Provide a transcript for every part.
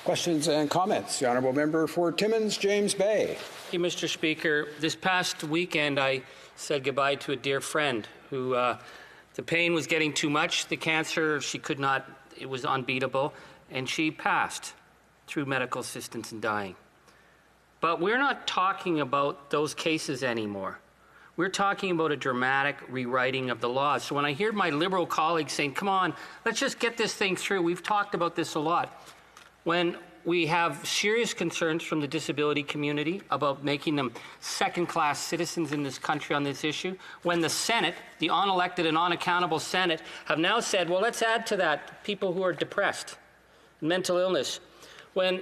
Questions and comments. The Honourable Member for Timmins, James Bay. Thank you, Mr. Speaker. This past weekend, I said goodbye to a dear friend who the pain was getting too much, the cancer, she could not, it was unbeatable, and she passed through medical assistance and dying. But we're not talking about those cases anymore. We're talking about a dramatic rewriting of the laws. So when I hear my Liberal colleagues saying, come on, let's just get this thing through, we've talked about this a lot. When we have serious concerns from the disability community about making them second-class citizens in this country on this issue, when the Senate, the unelected and unaccountable Senate, have now said, well, let's add to that people who are depressed, mental illness, when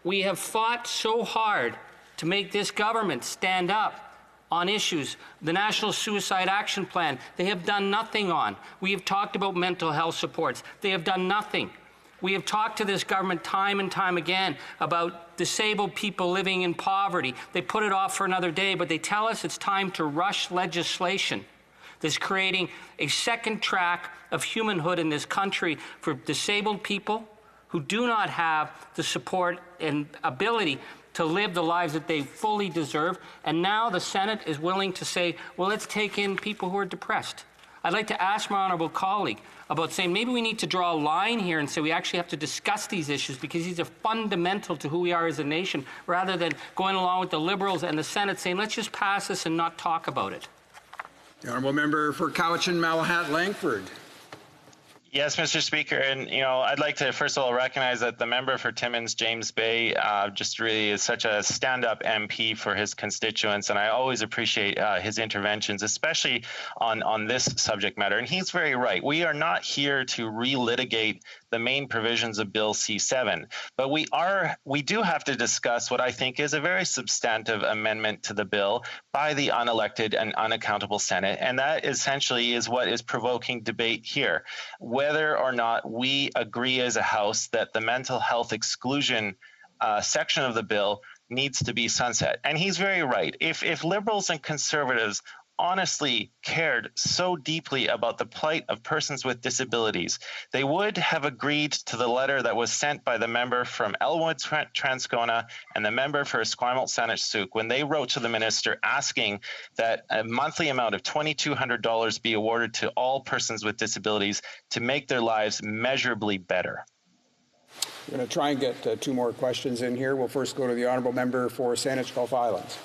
we have fought so hard to make this government stand up on issues, the National Suicide Action Plan, they have done nothing on. We have talked about mental health supports. They have done nothing. We have talked to this government time and time again about disabled people living in poverty. They put it off for another day, but they tell us it's time to rush legislation that's creating a second track of humanhood in this country for disabled people who do not have the support and ability to live the lives that they fully deserve. And now the Senate is willing to say, well, let's take in people who are depressed. I'd like to ask my honourable colleague about saying maybe we need to draw a line here and say we actually have to discuss these issues because these are fundamental to who we are as a nation, rather than going along with the Liberals and the Senate saying let's just pass this and not talk about it. The Honourable Member for Cowichan, Malahat, Langford. Yes, Mr. Speaker, and I'd like to first of all recognize that the member for Timmins, James Bay, just really is such a stand-up MP for his constituents, and I always appreciate his interventions, especially on this subject matter. And he's very right. We are not here to relitigate the main provisions of Bill C7, but we do have to discuss what I think is a very substantive amendment to the bill by the unelected and unaccountable Senate, and that essentially is what is provoking debate here. Whether or not we agree as a House that the mental health exclusion section of the bill needs to be sunset. And he's very right. If Liberals and Conservatives honestly cared so deeply about the plight of persons with disabilities, they would have agreed to the letter that was sent by the member from Elmwood Transcona and the member for Esquimalt Saanich when they wrote to the minister asking that a monthly amount of $2,200 be awarded to all persons with disabilities to make their lives measurably better. We're going to try and get two more questions in here. We'll first go to the Honourable Member for Saanich Gulf Islands.